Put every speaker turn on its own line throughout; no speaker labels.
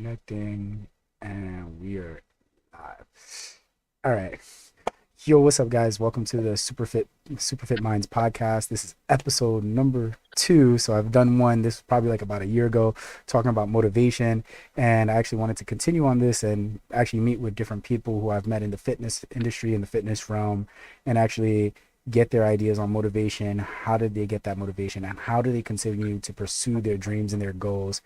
Connecting, and we are live. All right. Yo, what's up, guys? Welcome to the SuperFit Minds Podcast. This is episode number 2. So I've done one. This was probably like about a year ago, talking about motivation, and I actually wanted to continue on this and actually meet with different people who I've met in the fitness industry, in the fitness realm, and actually get their ideas on motivation. How did they get that motivation, and how do they continue to pursue their dreams and their goals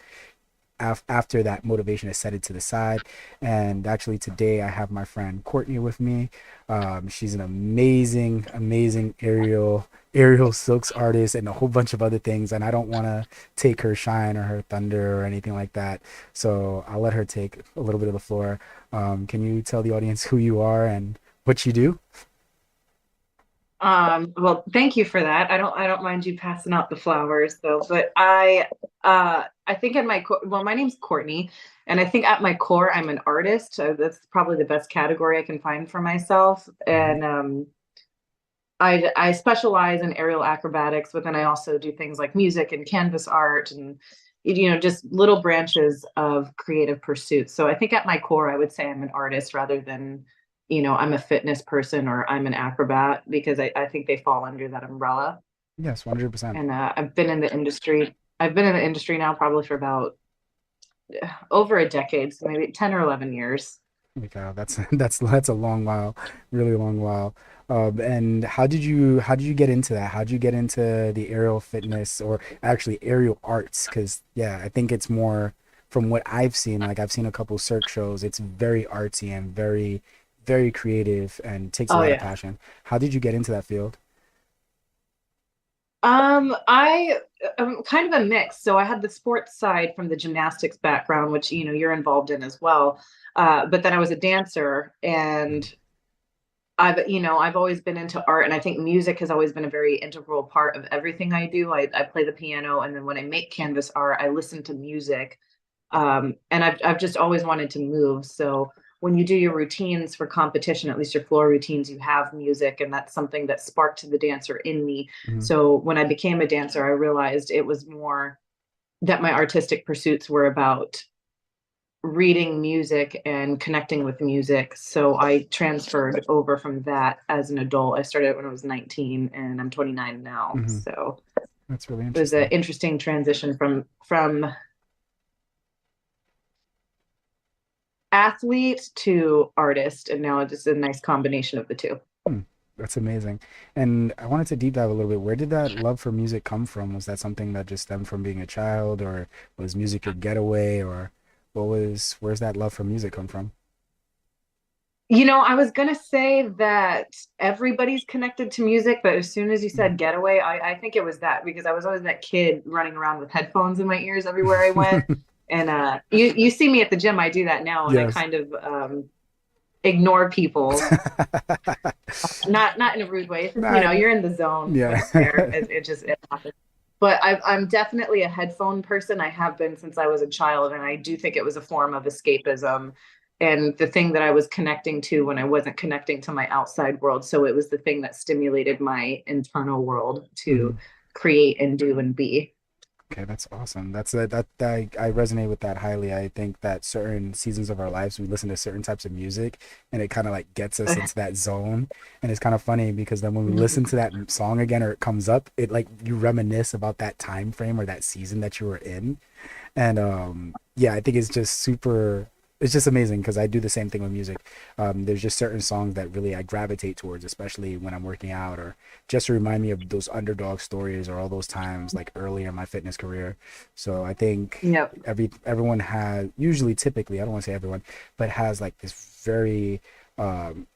after that motivation is set it to the side? And actually today I have my friend Courtney with me. She's an amazing aerial silks artist and a whole bunch of other things, and I don't want to take her shine or her thunder or anything like that, so I'll let her take a little bit of the floor. Can you tell the audience who you are and what you do?
Well, thank you for that. I don't mind you passing out the flowers though, but I think my name's Courtney, and I think at my core, I'm an artist. So that's probably the best category I can find for myself.
Mhm.
And I specialize in aerial acrobatics, but then I also do things like music and canvas art and just little branches of creative pursuits. So I think at my core, I would say I'm an artist rather than I'm a fitness person or I'm an acrobat, because I think they fall under that umbrella.
Yes, 100%.
And I've been in the industry. I've been in the industry now probably for about over a decade, so maybe 10 or 11 years.
Okay, that's that's a long while, really long while. And how did you get into that? How did you get into the aerial fitness, or actually aerial arts? Because yeah, I think it's more from what I've seen. Like I've seen a couple circ shows. It's very artsy and very creative and takes a
Oh
lot of
yeah.
passion. How did you get into that field?
I'm kind of a mix. So I had the sports side from the gymnastics background, which you're involved in as well. But then I was a dancer, and I've always been into art, and I think music has always been a very integral part of everything I do. I play the piano, and then when I make canvas art, I listen to music. And I've just always wanted to move. So when you do your routines for competition, at least your floor routines, you have music, and that's something that sparked the dancer in me.
Mhm.
So when I became a dancer, I realized it was more that my artistic pursuits were about reading music and connecting with music. So I transferred over from that as an adult. I started when I was 19, and I'm 29 now.
Mhm.
So
That's really
it was an
interesting.
interesting transition from athlete to artist, and now it's just a nice combination of the two.
Hmm, that's amazing. And I wanted to deep dive a little bit. Where did that love for music come from? Was that something that just stemmed from being a child, or was music your getaway, or where's that love for music come from?
I was gonna say that everybody's connected to music, but as soon as you said getaway, I think it was that, because I was always that kid running around with headphones in my ears everywhere I went. And you see me at the gym, I do that now, and I
Yes.
kind of ignore people. Not in a rude way. It's just,
Nah,
you're in the zone when
yeah.
it's there. It happens. But I'm definitely a headphone person. I have been since I was a child, and I do think it was a form of escapism and the thing that I was connecting to when I wasn't connecting to my outside world. So it was the thing that stimulated my internal world to
Mhm.
create and do and be.
Okay, that's awesome. I resonate with that highly. I think that certain seasons of our lives we listen to certain types of music and it kind of like gets us into that zone. And it's kind of funny because then when we listen to that song again or it comes up, it like you reminisce about that time frame or that season that you were in. And yeah, I think it's just amazing because I do the same thing with music. There's just certain songs that really I gravitate towards, especially when I'm working out, or just to remind me of those underdog stories or all those times like earlier in my fitness career. So I think
Yep.
everyone has, usually, typically, I don't want to say everyone, but has like this very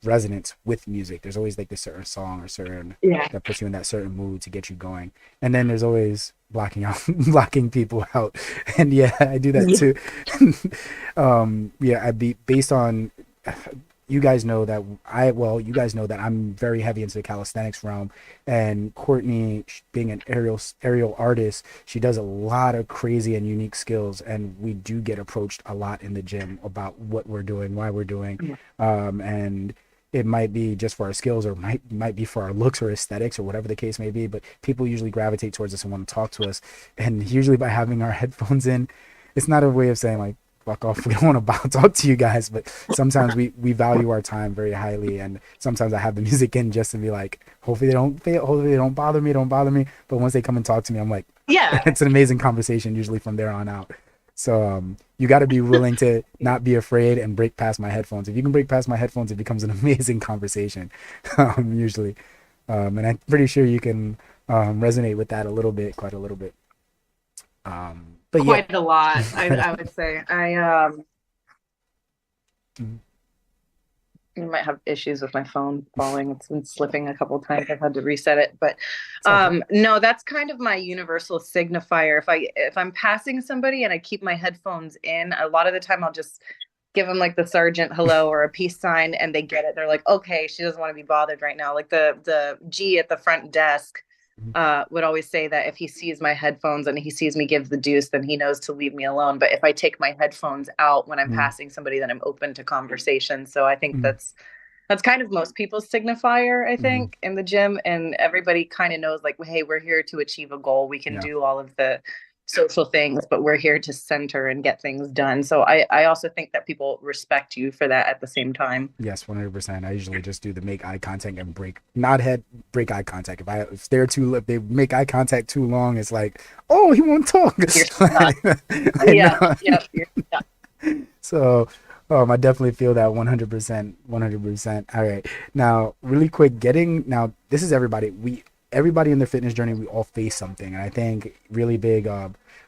resonance with music. There's always like this certain song or certain
Yeah.
that puts you in that certain mood to get you going. And then there's always blocking out blocking people out. And yeah, I do that too. Yeah, I'd be based on you guys know that you guys know that I'm very heavy into the calisthenics realm, and Courtney, being an aerial artist, she does a lot of crazy and unique skills, and we do get approached a lot in the gym about what we're doing, why we're doing,
Yeah.
and it might be just for our skills or might be for our looks or aesthetics or whatever the case may be, but people usually gravitate towards us and want to talk to us, and usually by having our headphones in, it's not a way of saying like fuck off. We don't want to talk to you guys. But sometimes we value our time very highly, and sometimes I have the music in just to be like, hopefully they don't fail, hopefully they don't bother me. But once they come and talk to me, I'm like,
Yeah.
it's an amazing conversation usually from there on out. So you got to be willing to not be afraid and break past my headphones. If you can break past my headphones, it becomes an amazing conversation, usually. And I'm pretty sure you can resonate with that a little bit, quite a little bit. But
quite a lot, I would say.
Mhm.
You might have issues with my phone falling. It's been slipping a couple of times. I've had to reset it. But
Okay.
no, that's kind of my universal signifier. If I'm passing somebody and I keep my headphones in, a lot of the time I'll just give them like the sergeant hello or a peace sign, and they get it. They're like, okay, she doesn't want to be bothered right now. Like the G at the front desk would always say that if he sees my headphones and he sees me give the deuce, then he knows to leave me alone. But if I take my headphones out when I'm
Mhm.
passing somebody, then I'm open to conversation. So I think
Mhm.
that's kind of most people's signifier, I
Mhm.
think, in the gym. And everybody kind of knows, like, hey, we're here to achieve a goal. We can
Yeah.
do all of the social things, but we're here to center and get things done. So I also think that people respect you for that at the same time.
Yes, 100%. I usually just do the make eye contact and break eye contact. If they make eye contact too long, it's like, oh, he won't talk.
You're stuck.
I
Yeah,
know.
yep, you're stuck.
So, I definitely feel that 100%, 100%. All right. Now, really quick, this is everybody. Everybody in their fitness journey, we all face something. And I think really big,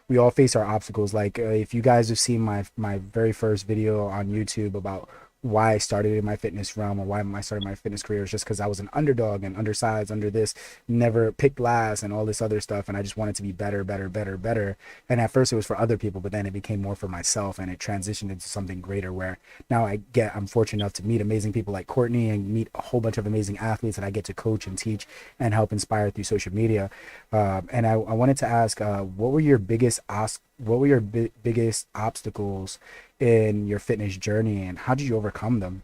we all face our obstacles. Like if you guys have seen my very first video on YouTube about why I started in my fitness realm, or why I started my fitness career, is just because I was an underdog and undersized, under this, never picked last and all this other stuff, and I just wanted to be better, better, better, better. And at first it was for other people, but then it became more for myself, and it transitioned into something greater, where now I'm fortunate enough to meet amazing people like Courtney and meet a whole bunch of amazing athletes that I get to coach and teach and help inspire through social media. And I wanted to ask, what were your biggest obstacles in your fitness journey, and how did you overcome them?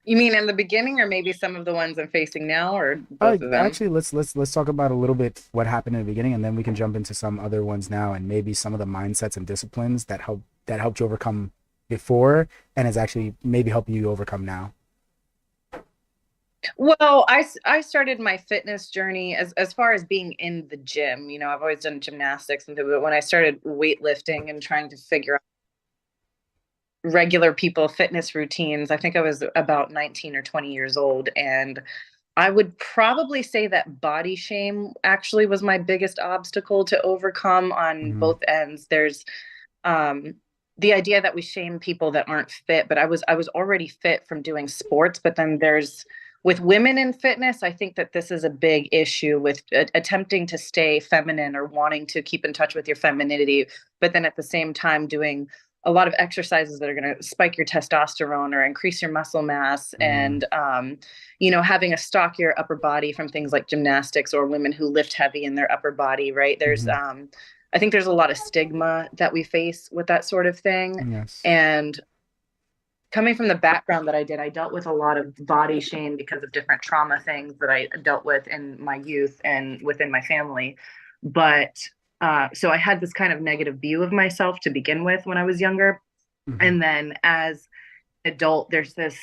You mean in the beginning, or maybe some of the ones I'm facing now, or both of them?
Actually, let's talk about a little bit what happened in the beginning, and then we can jump into some other ones now, and maybe some of the mindsets and disciplines that helped you overcome before, and is actually maybe helping you overcome now.
Well, I started my fitness journey as far as being in the gym. You know, I've always done gymnastics, but when I started weightlifting and trying to figure out regular people fitness routines, I think I was about 19 or 20 years old. And I would probably say that body shame actually was my biggest obstacle to overcome on
Hmm.
both ends. There's um the idea that we shame people that aren't fit, but I was already fit from doing sports. But then there's with women in fitness, I think that this is a big issue with attempting to stay feminine or wanting to keep in touch with your femininity, but then at the same time doing a lot of exercises that are going to spike your testosterone or increase your muscle mass.
Hmm.
And you know, having a stockier upper body from things like gymnastics, or women who lift heavy in their upper body, right? There's
Hmm.
I think there's a lot of stigma that we face with that sort of thing.
Yes.
And coming from the background that I did, I dealt with a lot of body shame because of different trauma things that I dealt with in my youth and within my family. But so I had this kind of negative view of myself to begin with when I was younger.
Hmm.
And then as an adult, there's this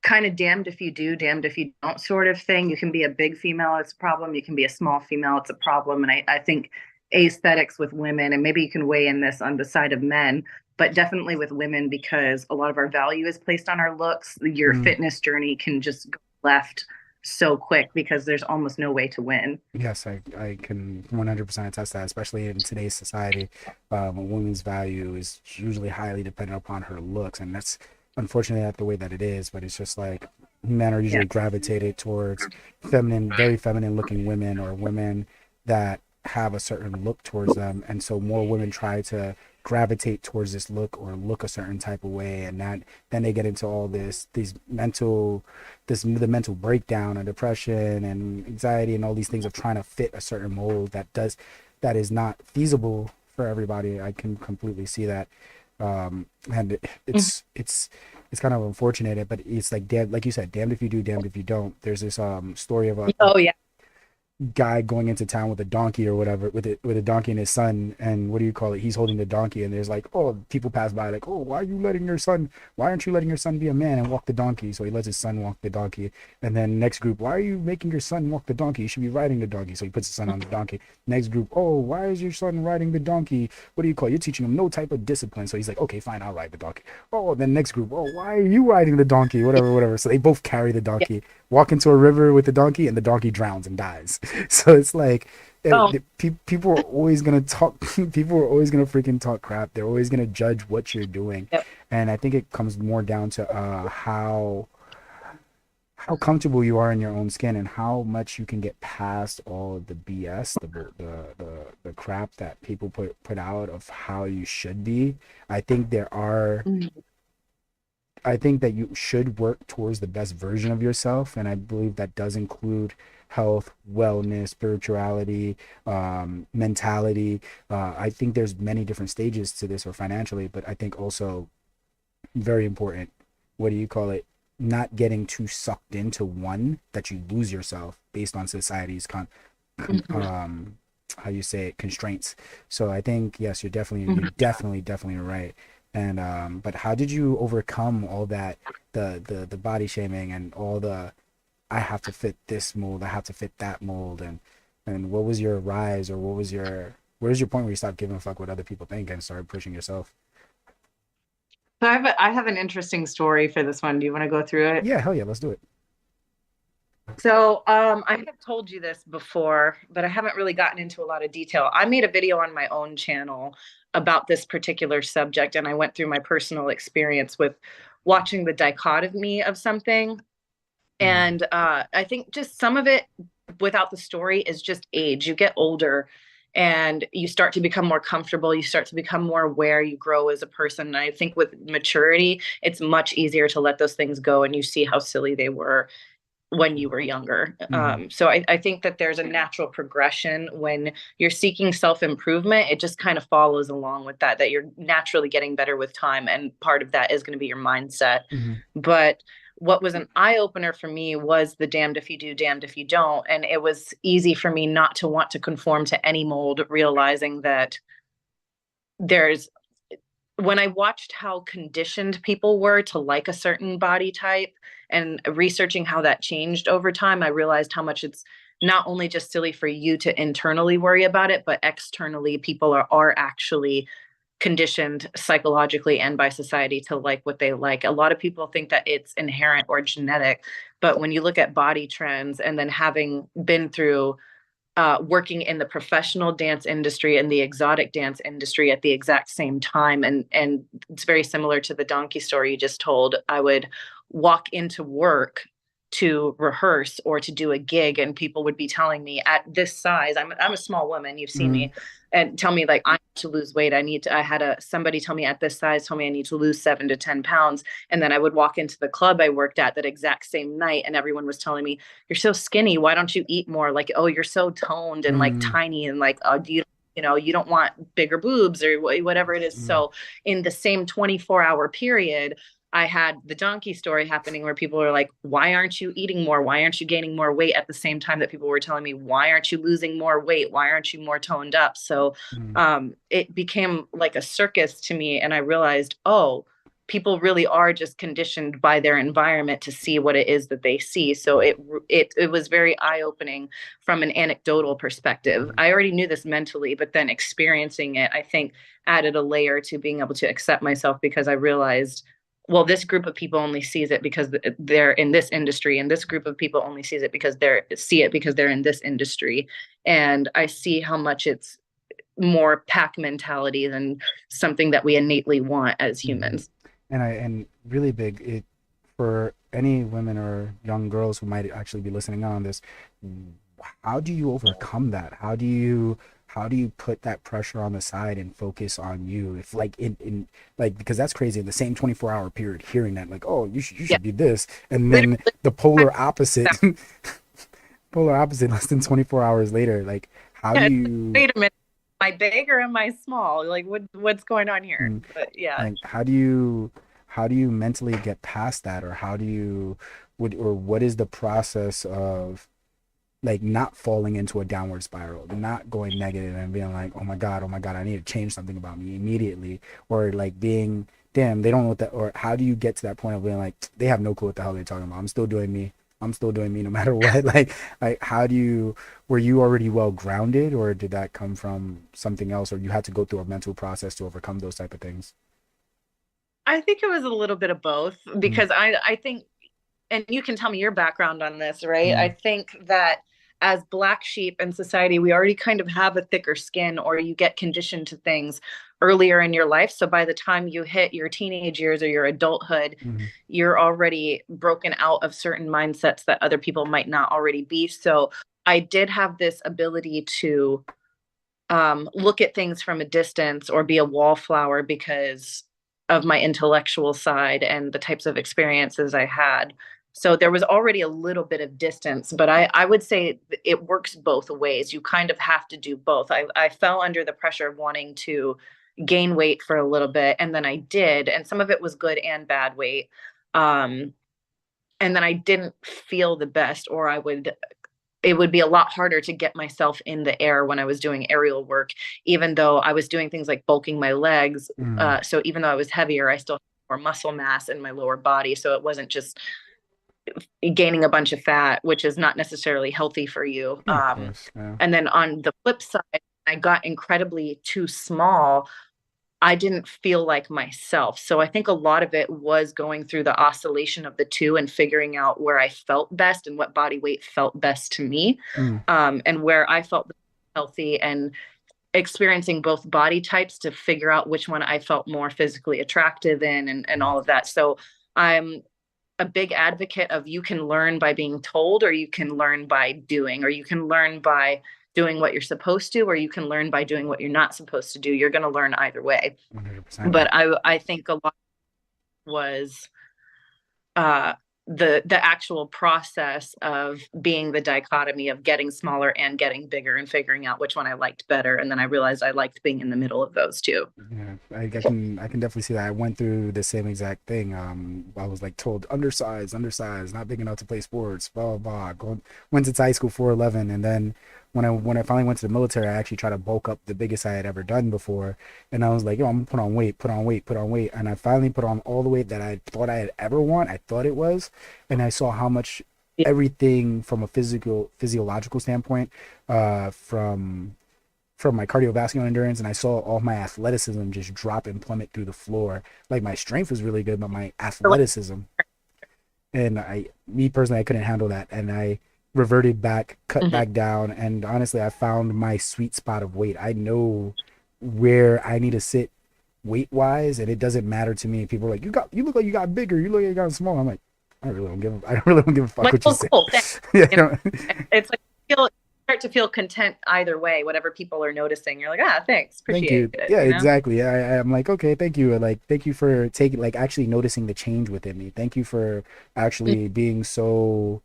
kind of damned if you do, damned if you don't sort of thing. You can be a big female, it's a problem. You can be a small female, it's a problem. And I think aesthetics with women, and maybe you can weigh in this on the side of men, but definitely with women, because a lot of our value is placed on our looks. Your
Hmm.
fitness journey can just go left so quick because there's almost no way to win.
Yes, I can 100% attest that, especially in today's society, a woman's value is usually highly dependent upon her looks, and that's unfortunately not the way that it is. But it's just like men are
Yeah.
usually gravitated towards feminine, very feminine looking women, or women that have a certain look towards them, and so more women try to gravitate towards this look or look a certain type of way, and that then they get into all the mental breakdown and depression and anxiety and all these things of trying to fit a certain mold that is not feasible for everybody. I can completely see that. And it's kind of unfortunate, but it's like, damn, like you said, damned if you do, damned if you don't. There's this story of a
Oh yeah.
guy going into town with a donkey or whatever, with a donkey and his son, and what do you call it, he's holding the donkey, and there's like, oh, people pass by like, oh, why aren't you letting your son be a man and walk the donkey? So he lets his son walk the donkey. And then next group, why are you making your son walk the donkey? You should be riding the donkey. So he puts his son on the donkey. Next group, oh, why is your son riding the donkey? What do you call it? You're teaching him no type of discipline. So he's like, okay, fine, I'll ride the donkey. Oh, then next group, oh, why are you riding the donkey? Whatever. So they both carry the
Yeah.
donkey, walk into a river with the donkey, and the donkey drowns and dies. So it's like,
Oh,
people are always gonna talk. People are always gonna freaking talk crap. They're always gonna judge what you're doing,
yep.
and I think it comes more down to how comfortable you are in your own skin and how much you can get past all of the BS, the crap that people put out of how you should be. I think there are
Mhm.
I think that you should work towards the best version of yourself, and I believe that does include health, wellness, spirituality, mentality. I think there's many different stages to this, or financially, but I think also very important. What do you call it? Not getting too sucked into one that you lose yourself based on society's
Mhm.
how you say it, constraints. So I think yes,
Mhm.
you're definitely right. And but how did you overcome all that, the body shaming and all the I have to fit this mold, I have to fit that mold, and what was your rise, or where's your point where you stopped giving a fuck what other people think and started pushing yourself?
So I have an interesting story for this one. Do you want to go through it?
Yeah, hell yeah, let's do it.
So, I have told you this before, but I haven't really gotten into a lot of detail. I made a video on my own channel about this particular subject, and I went through my personal experience with watching the dichotomy of something.
Mm,
And I think just some of it, without the story, is just age. You get older and you start to become more comfortable. You start to become more aware. You grow as a person. And I think with maturity, it's much easier to let those things go and you see how silly they were when you were younger.
mm-hmm,
So I think that there's a natural progression when you're seeking self improvement. It just kind of follows along with that, that you're naturally getting better with time. And part of that is going to be your mindset.
mm-hmm,
But what was an eye opener for me was the damned if you do, damned if you don't. And it was easy for me not to want to conform to any mold, realizing that there's when I watched how conditioned people were to like a certain body type and researching how that changed over time, I realized how much it's not only just silly for you to internally worry about it, but externally, people are actually conditioned psychologically and by society to like what they like. A lot of people think that it's inherent or genetic, but when you look at body trends and then having been through working in the professional dance industry and the exotic dance industry at the exact same time. And it's very similar to the donkey story you just told. I would walk into work to rehearse or to do a gig, and people would be telling me at this size, I'm a small woman, you've seen
mm-hmm,
me, and tell me like I need to lose weight. I had somebody tell me at this size, told me I need to lose 7 to 10 pounds. And then I would walk into the club I worked at that exact same night, and everyone was telling me, you're so skinny. Why don't you eat more? Like, oh, you're so toned and like
mm-hmm,
tiny and like, do you don't want bigger boobs or whatever it is.
mm-hmm,
So in the same 24-hour period, I had the donkey story happening where people are like, why aren't you eating more? Why aren't you gaining more weight? At the same time that people were telling me, why aren't you losing more weight? Why aren't you more toned up? So it became like a circus to me. And I realized, oh, people really are just conditioned by their environment to see what it is that they see. So it was very eye opening from an anecdotal perspective.
mm-hmm,
I already knew this mentally, but then experiencing it, I think added a layer to being able to accept myself, because I realized, well, this group of people only sees it because they're in this industry, and this group of people only sees it because they're in this industry. And I see how much it's more pack mentality than something that we innately want as
mm-hmm.
humans.
And really big it for any women or young girls who might actually be listening on this, how do you overcome that? How do you put that pressure on the side and focus on you, if like in like, because that's crazy, in the same 24-hour period, hearing that like, oh, you
Yeah,
should be this, and then
literally.
the polar opposite polar opposite less than 24 hours later, like how do you
Wait a minute. Am I big or am I small? Like what's going on here?
mm,
But yeah.
like how do you mentally get past that, or how do you what is the process of like not falling into a downward spiral, not going negative and being like, oh my God, I need to change something about me immediately, or like being, damn, they don't know what that, or how do you get to that point of being like, they have no clue what the hell they're talking about. I'm still doing me. I'm still doing me no matter what. Like how do you, were you already well grounded, or did that come from something else, or you had to go through a mental process to overcome those type of things?
I think it was a little bit of both
Mm,
because I think, and you can tell me your background on this, right? I
mm,
think that as black sheep in society, we already kind of have a thicker skin, or you get conditioned to things earlier in your life. So by the time you hit your teenage years or your adulthood,
mm,
you're already broken out of certain mindsets that other people might not already be. So I did have this ability to look at things from a distance or be a wallflower because of my intellectual side and the types of experiences I had. So there was already a little bit of distance, but I would say it works both ways. You kind of have to do both. I fell under the pressure of wanting to gain weight for a little bit, and then I did, and some of it was good and bad weight. Um, and then I didn't feel the best, or it would be a lot harder to get myself in the air when I was doing aerial work, even though I was doing things like bulking my legs.
mm.
So even though I was heavier, I still had more muscle mass in my lower body. So it wasn't just gaining a bunch of fat, which is not necessarily healthy for you.
Yeah, of course. Yeah.
And then on the flip side, I got incredibly too small. I didn't feel like myself. So I think a lot of it was going through the oscillation of the two and figuring out where I felt best and what body weight felt best to me,
Mm,
and where I felt healthy, and experiencing both body types to figure out which one I felt more physically attractive in, and all of that. So I'm a big advocate of, you can learn by being told, or you can learn by doing, or you can learn by doing what you're supposed to, or you can learn by doing what you're not supposed to do. You're going to learn either way.
100%.
But I think a lot was uh, the actual process of being the dichotomy of getting smaller and getting bigger, and figuring out which one I liked better. And then I realized I liked being in the middle of those two.
Yeah, I can definitely see that. I went through the same exact thing. I was like told undersized, not big enough to play sports, blah blah blah. Went to high school 4'11", and then when I finally went to the military, I actually tried to bulk up the biggest I had ever done before, and I was like, yo, I'm gonna put on weight, put on weight, put on weight, and I finally put on all the weight that I thought I had ever want. I thought it was, and I saw how much everything from a physiological standpoint, from my cardiovascular endurance, and I saw all my athleticism just drop and plummet through the floor. Like my strength was really good, but my athleticism, and me personally, I couldn't handle that, and I reverted back, cut
Mhm.
back down, and honestly, I found my sweet spot of weight. I know where I need to sit weight wise, and it doesn't matter to me. People are like, you look like you got bigger, you look like you got small. I'm like, I really don't give a fuck
Like,
what you
well,
say.
cool. Thanks.
Yeah,
You know, it's like, you start to feel content either way. Whatever people are noticing, you're like, thanks,
thank
appreciate
you.
it.
Yeah,
You know.
exactly. Yeah, I'm like, okay, thank you. Like, thank you for taking, like, actually noticing the change within me. Thank you for actually being so,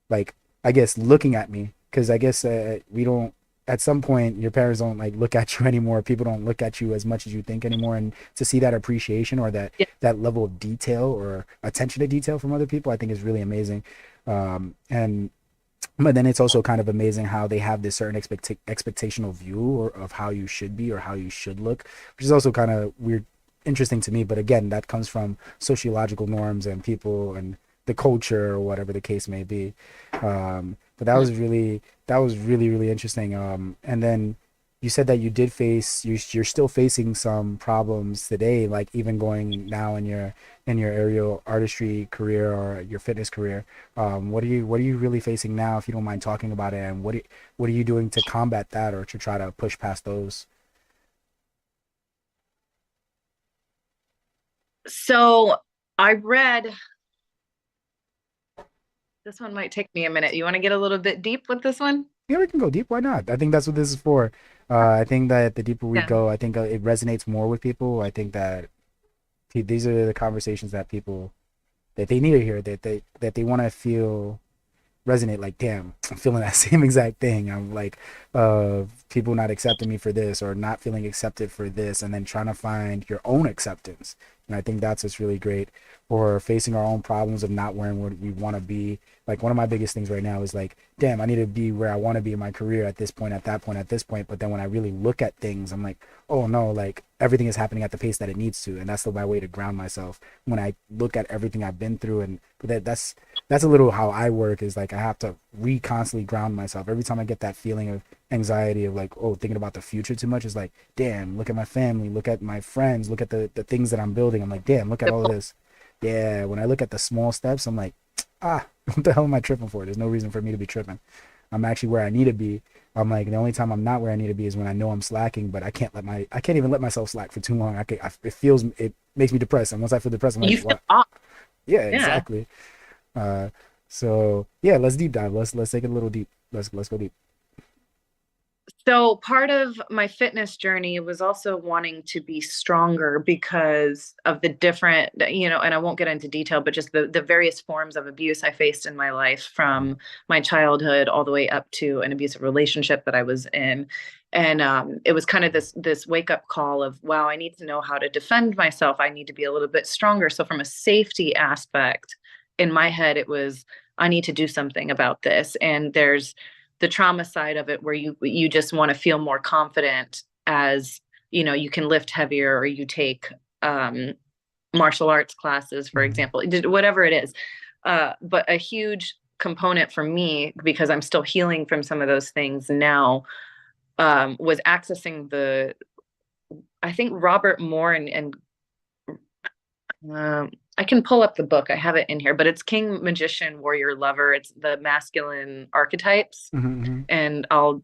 like, I guess looking at me, because I guess we don't. At some point, your parents don't like look at you anymore. People don't look at you as much as you think anymore, and to see that appreciation, or
Yeah.
that level of detail or attention to detail from other people, I think is really amazing. And but then it's also kind of amazing how they have this certain expectational view, of how you should be or how you should look, which is also kind of weird, interesting to me. But again, that comes from sociological norms and people and the culture, or whatever the case may be. But that was really really interesting. And then you said that you're still facing some problems today, like even going now in your aerial artistry career or your fitness career. What are you really facing now, if you don't mind talking about it, and what are you doing to combat that, or to try to push past those?
So I read, this one might take me a minute. You want to get a little bit deep with this one?
Yeah, we can go deep. Why not? I think that's what this is for. I think that the deeper we
Yeah.
go, I think it resonates more with people. I think that these are the conversations that people, that they need to hear, that they want to feel resonate, like, damn, I'm feeling that same exact thing. I'm like, people not accepting me for this, or not feeling accepted for this, and then trying to find your own acceptance. And I think that's what's really great. Or facing our own problems of not wearing what we want to be. Like, one of my biggest things right now is like, damn, I need to be where I want to be in my career at this point, at that point, at this point. But then when I really look at things, I'm like, oh no, like everything is happening at the pace that it needs to. And that's my way to ground myself when I look at everything I've been through. And that's a little how I work, is like I have to constantly ground myself. Every time I get that feeling of anxiety of like, oh, thinking about the future too much, is like, damn, look at my family, look at my friends, look at the things that I'm building. I'm like, damn, look at all this. Yeah, when I look at the small steps, I'm like, what the hell am I tripping for? There's no reason for me to be tripping. I'm actually where I need to be. I'm like, the only time I'm not where I need to be is when I know I'm slacking, but I can't even let myself slack for too long. It makes me depressed. And once I feel depressed, I'm like,
You feel
what?
off.
Yeah,
Yeah.
exactly. So yeah, let's deep dive. Let's take it a little deep. Let's go deep.
So part of my fitness journey was also wanting to be stronger because of the different, and I won't get into detail, but just the various forms of abuse I faced in my life, from my childhood all the way up to an abusive relationship that I was in. And it was kind of this wake up call of, wow, I need to know how to defend myself. I need to be a little bit stronger. So from a safety aspect, in my head, it was, I need to do something about this. And there's the trauma side of it, where you just want to feel more confident, as you can lift heavier, or you take martial arts classes, for example, whatever it is. But a huge component for me, because I'm still healing from some of those things now, was accessing I think Robert Moore and I can pull up the book. I have it in here, but it's King, Magician, Warrior, Lover. It's the masculine archetypes.
Mm-hmm.
And I'll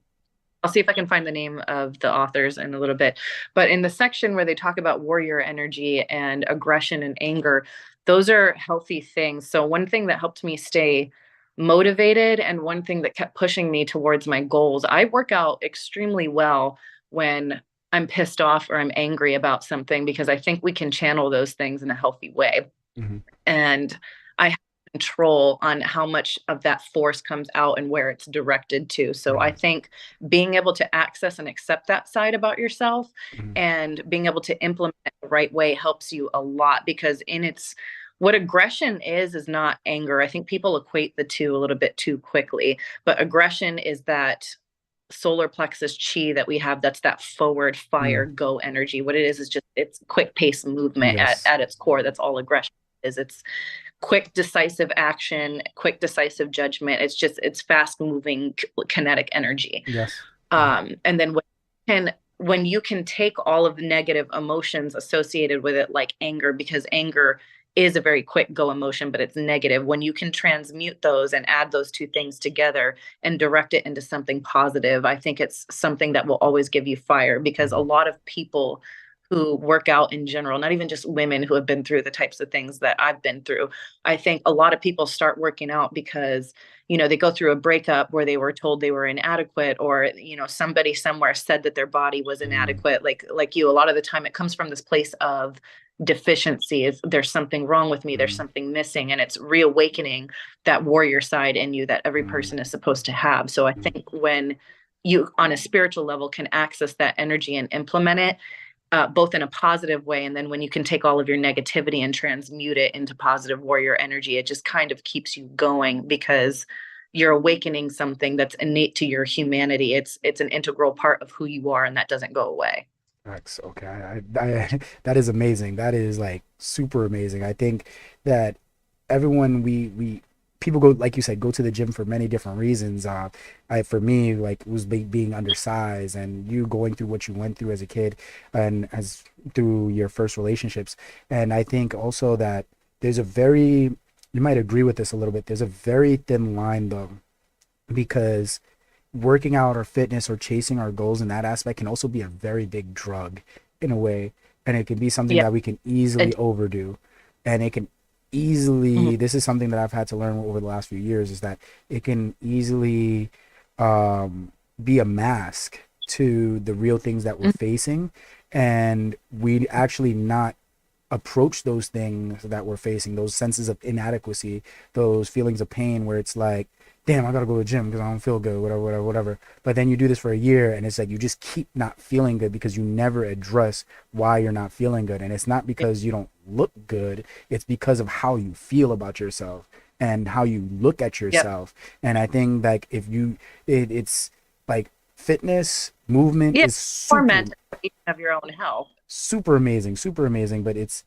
see if I can find the name of the authors in a little bit. But in the section where they talk about warrior energy and aggression and anger, those are healthy things. So one thing that helped me stay motivated, and one thing that kept pushing me towards my goals, I work out extremely well when I'm pissed off or I'm angry about something, because I think we can channel those things in a healthy way.
Mm-hmm.
And I have control on how much of that force comes out and where it's directed to. So I think being able to access and accept that side about yourself, and being able to implement it the right way, helps you a lot, because what aggression is not anger. I think people equate the two a little bit too quickly, but aggression is that solar plexus chi that we have, that's that forward fire go energy. What it is just, it's quick pace movement. At its core. That's all aggression is. It's quick decisive action, quick decisive judgment. It's fast moving kinetic energy. And then when you can take all of the negative emotions associated with it, like anger, because anger is a very quick go emotion, but it's negative. When you can transmute those and add those two things together and direct it into something positive, I think it's something that will always give you fire. Because a lot of people who work out in general, not even just women who have been through the types of things that I've been through, I think a lot of people start working out because, they go through a breakup where they were told they were inadequate, or, somebody somewhere said that their body was inadequate. Like you, a lot of the time it comes from this place of deficiency. Is there's something wrong with me, there's something missing, and it's reawakening that warrior side in you that every person is supposed to have. So I think when you, on a spiritual level, can access that energy and implement it, both in a positive way, and then when you can take all of your negativity and transmute it into positive warrior energy, it just kind of keeps you going, because you're awakening something that's innate to your humanity. It's an integral part of who you are, and that doesn't go away.
Okay, I that is amazing. That is like super amazing. I think that everyone, we people go, like you said, go to the gym for many different reasons. For me, like, it was being undersized, and you going through what you went through as a kid, and as through your first relationships. And I think also that there's you might agree with this a little bit. There's a very thin line though, because working out or fitness or chasing our goals in that aspect can also be a very big drug in a way, and it can be something that we can easily overdo, and it can easily this is something that I've had to learn over the last few years, is that it can easily be a mask to the real things that we're facing, and we actually not approach those things that we're facing, those senses of inadequacy, those feelings of pain, where it's like, damn, I gotta go to the gym because I don't feel good, whatever, whatever, whatever. But then you do this for a year, and it's like you just keep not feeling good because you never address why you're not feeling good. And it's not because you don't look good, it's because of how you feel about yourself and how you look at
Yep.
yourself. And I think like if you, it's like fitness, movement
Yeah.
is
Or
super,
mental of your own health.
super amazing. But it's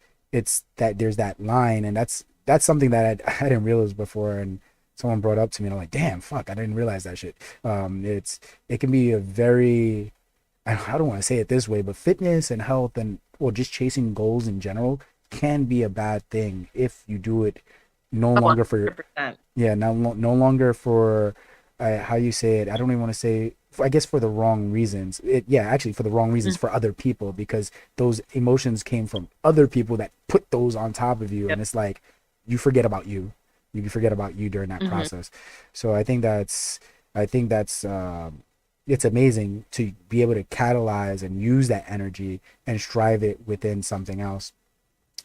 that there's that line, and that's something that I didn't realize before, and someone brought up to me, and I'm like, damn, fuck, I didn't realize that shit. It can be a very, I don't want to say it this way, but fitness and health and or just chasing goals in general can be a bad thing if you do it no
Oh,
longer for your,
100%.
yeah, no longer for how you say it. I don't even want to say. I guess for the wrong reasons. Yeah, actually for the wrong reasons
Mhm.
for other people because those emotions came from other people that put those on top of you,
Yep.
and it's like you forget about you. You forget about you during that
Hmm.
process. So I think that's it's amazing to be able to catalyze and use that energy and strive it within something else.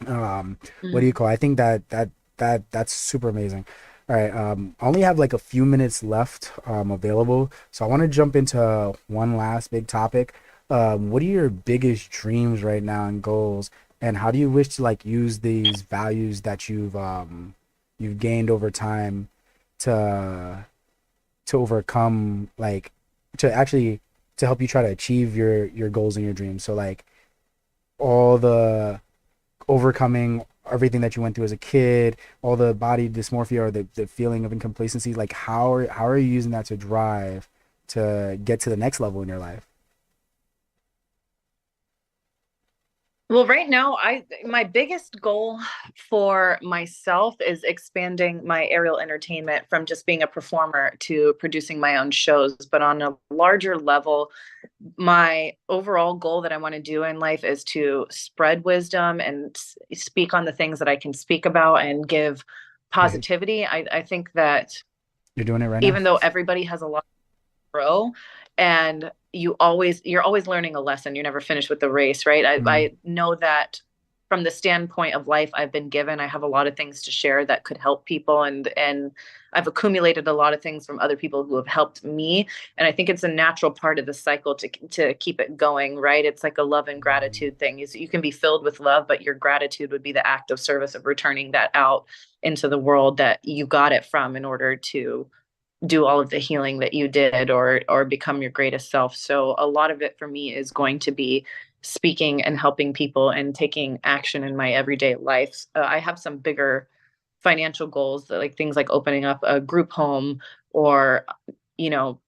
um what do you
Hmm.
call, I think that's super amazing. All right, I only have like a few minutes left available, so I want to jump into one last big topic. What are your biggest dreams right now and goals, and how do you wish to like use these values that you've gained over time to overcome, like, to actually to help you try to achieve your goals and your dreams? So like all the overcoming everything that you went through as a kid, all the body dysmorphia or the feeling of incomplacency, like how are you using that to drive to get to the next level in your life?
Well, right now, I my biggest goal for myself is expanding my aerial entertainment from just being a performer to producing my own shows. But on a larger level, my overall goal that I want to do in life is to spread wisdom and speak on the things that I can speak about and give
Big.
positivity. I think that
You're doing it right now.
even though everybody has a lot grow and you're always learning a lesson. You're never finished with the race, right?
Mm,
I know that from the standpoint of life I've been given, I have a lot of things to share that could help people, and I've accumulated a lot of things from other people who have helped me, and I think it's a natural part of the cycle to keep it going, right? It's like a love and gratitude thing. Is you can be filled with love, but your gratitude would be the act of service of returning that out into the world that you got it from in order to do all of the healing that you did or become your greatest self. So a lot of it for me is going to be speaking and helping people and taking action in my everyday life. I have some bigger financial goals, like things like opening up a group home or you know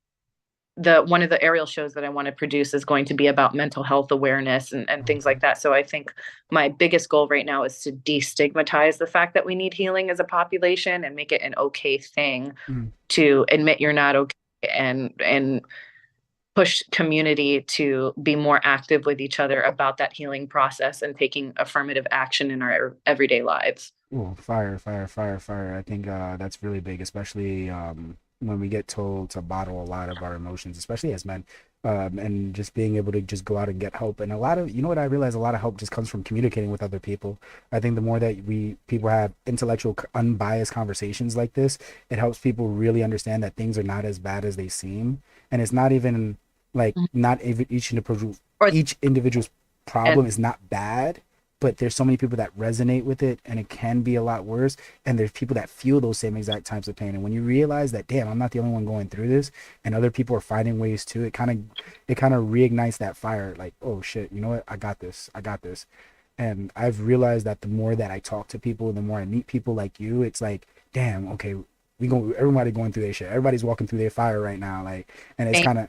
the one of the aerial shows that I want to produce is going to be about mental health awareness and things
okay.
like that. So I think my biggest goal right now is to destigmatize the fact that we need healing as a population and make it an okay thing
Mm,
to admit you're not okay and push community to be more active with each other about that healing process and taking affirmative action in our everyday lives.
oh, fire, fire, fire, fire. I think that's really big, especially when we get told to bottle a lot of our emotions, especially as men, and just being able to just go out and get help. And a lot of, you know what I realize, a lot of help just comes from communicating with other people. I think the more that we people have intellectual, unbiased conversations like this, it helps people really understand that things are not as bad as they seem, and it's not even like not even
Or
each individual's
and
problem is not bad, but there's so many people that resonate with it and it can be a lot worse, and there's people that feel those same exact types of pain, and when you realize that, damn, I'm not the only one going through this and other people are finding ways too, it kind of reignites that fire, like, oh shit, you know what, I got this. And I've realized that the more that I talk to people, the more I meet people like you, it's like, damn, okay, everybody going through their shit, everybody's walking through their fire right now, like, and it's kind of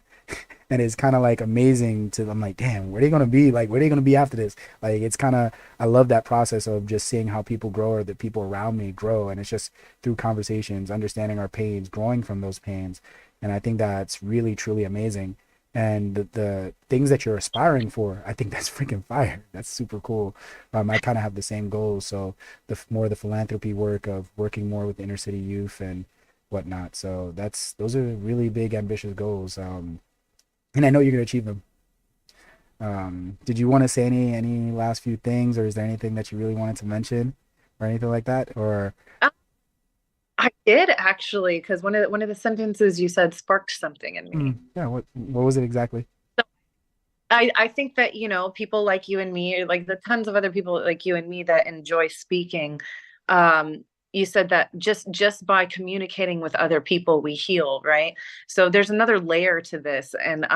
and it's kind of like amazing to, I'm like, damn, where are they gonna be, like, where are they gonna be after this, like, it's kind of, I love that process of just seeing how people grow or the people around me grow, and it's just through conversations, understanding our pains, growing from those pains. And I think that's really truly amazing. And the things that you're aspiring for, I think that's freaking fire, that's super cool. I kind of have the same goals, so the more the philanthropy work of working more with inner city youth and whatnot, so those are really big ambitious goals. And I know you're gonna achieve them. Did you want to say any last few things, or is there anything that you really wanted to mention, or anything like that? Or
I did actually, because one of the sentences you said sparked something in me.
Yeah, what was it exactly?
I think that, people like you and me, like the tons of other people like you and me that enjoy speaking, um, you said that just by communicating with other people, we heal, right? So there's another layer to this. And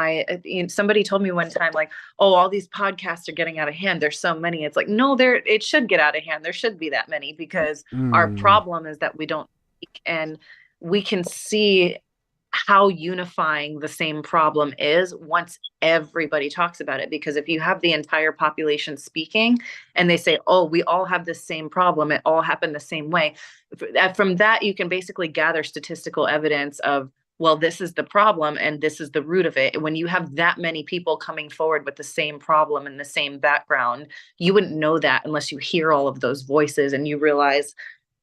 somebody told me one time, like, oh, all these podcasts are getting out of hand. There's so many. It's like, no, it should get out of hand. There should be that many because our
Mm,
problem is that we don't speak, and we can see how unifying the same problem is once everybody talks about it. Because if you have the entire population speaking and they say, oh, we all have the same problem, it all happened the same way, from that you can basically gather statistical evidence of, well, this is the problem and this is the root of it. When you have that many people coming forward with the same problem and the same background, you wouldn't know that unless you hear all of those voices and you realize,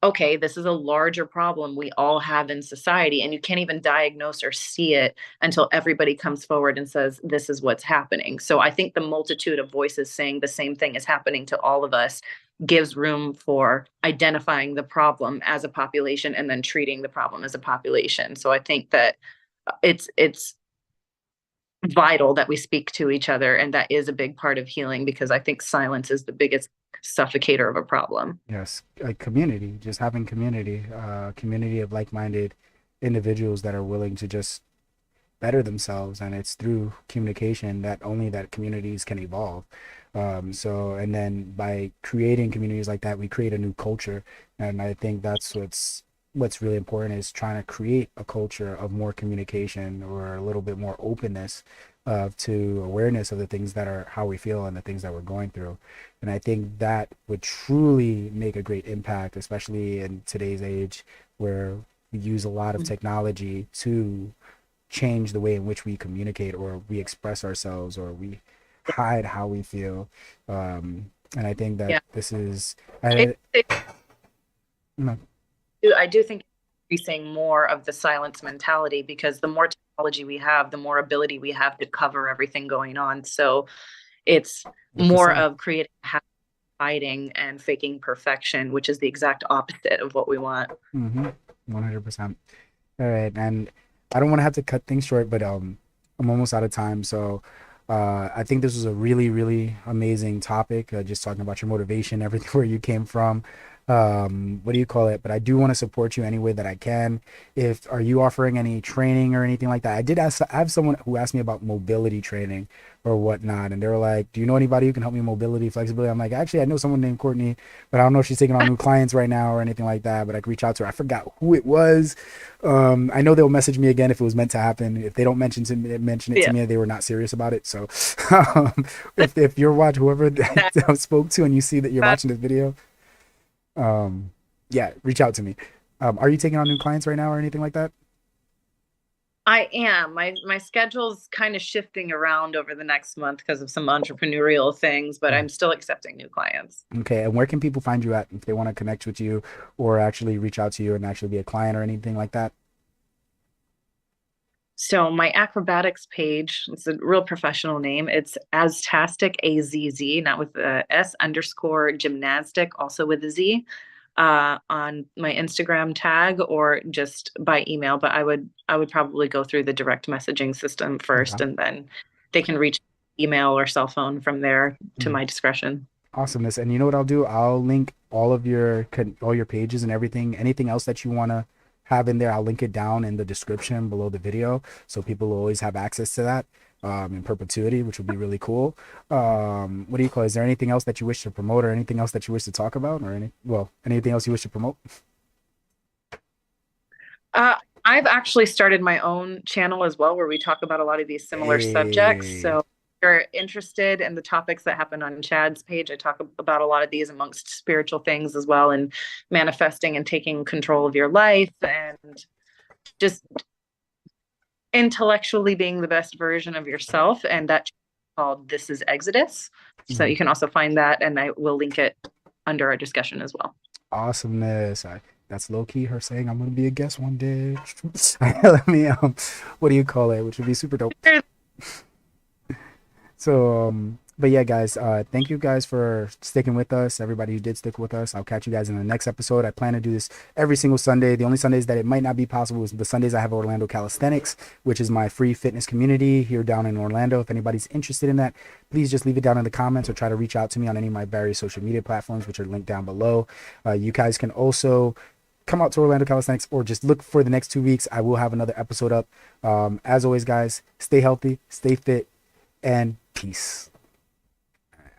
okay, this is a larger problem we all have in society, and you can't even diagnose or see it until everybody comes forward and says, this is what's happening. So I think the multitude of voices saying the same thing is happening to all of us gives room for identifying the problem as a population and then treating the problem as a population. So I think that it's vital that we speak to each other, and that is a big part of healing, because I think silence is the biggest suffocator of a problem.
yes, like community, just having community, community of like-minded individuals that are willing to just better themselves, and it's through communication that only that communities can evolve. So and then by creating communities like that, we create a new culture, and I think that's what's really important, is trying to create a culture of more communication, or a little bit more openness to awareness of the things that are how we feel and the things that we're going through. And I think that would truly make a great impact, especially in today's age where we use a lot of technology to change the way in which we communicate, or we express ourselves, or we hide how we feel. And I think that
Yeah.
this is,
It, it,
no,
I do think increasing more of the silence mentality, because the more technology we have, the more ability we have to cover everything going on. So it's
the
more
facade.
of creating hiding and faking perfection, which is the exact opposite of what we want.
100%. All right, and I don't want to have to cut things short, but I'm almost out of time. So I think this was a really, really amazing topic. Just talking about your motivation, everything, where you came from. What do you call it? But I do want to support you any way that I can. If are you offering any training or anything like that? I have someone who asked me about mobility training or whatnot, and they were like, "Do you know anybody who can help me mobility, flexibility?" I'm like, actually, I know someone named Courtney, but I don't know if she's taking on new clients right now or anything like that. But I could reach out to her. I forgot who it was. I know they'll message me again if it was meant to happen. If they don't mention it to
Yeah.
me, they were not serious about it. So if you're watching, whoever I spoke to, and you see that you're watching this video, yeah, reach out to me. Are you taking on new clients right now or anything like that?
I am. My schedule's kind of shifting around over the next month because of some entrepreneurial things, but I'm still accepting new clients.
Okay, and where can people find you at if they want to connect with you, or actually reach out to you and actually be a client or anything like that?
So my acrobatics page, it's a real professional name. It's Aztastic, AZZ, not with the S, underscore gymnastic, also with a Z, on my Instagram tag, or just by email. But I would probably go through the direct messaging system first,
Okay.
and then they can reach email or cell phone from there, to
Mm.
my discretion.
Awesomeness. And you know what I'll do? I'll link all your pages and everything. Anything else that you want to have in there, I'll link it down in the description below the video, so people will always have access to that in perpetuity, which would be really cool. What do you call it? Is there anything else that you wish to promote, or anything else that you wish to talk about, or anything else you wish to promote?
Uh, I've actually started my own channel as well, where we talk about a lot of these similar subjects.
Hey,
So if you're interested in the topics that happen on Chad's page, I talk about a lot of these amongst spiritual things as well, and manifesting and taking control of your life, and just intellectually being the best version of yourself. And that's called This is Exodus. So
mhm.
you can also find that, and I will link it under our discussion as well.
Awesomeness. That's low key her saying I'm gonna be a guest one day. Let me what do you call it? Which would be super dope. So but yeah, guys, thank you guys for sticking with us. Everybody who did stick with us. I'll catch you guys in the next episode. I plan to do this every single Sunday. The only Sundays that it might not be possible is the Sundays I have Orlando Calisthenics, which is my free fitness community here down in Orlando. If anybody's interested in that, please just leave it down in the comments or try to reach out to me on any of my various social media platforms, which are linked down below. You guys can also come out to Orlando Calisthenics or just look for the next 2 weeks. I will have another episode up. As always, guys, stay healthy, stay fit, and peace.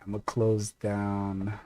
I'm gonna close down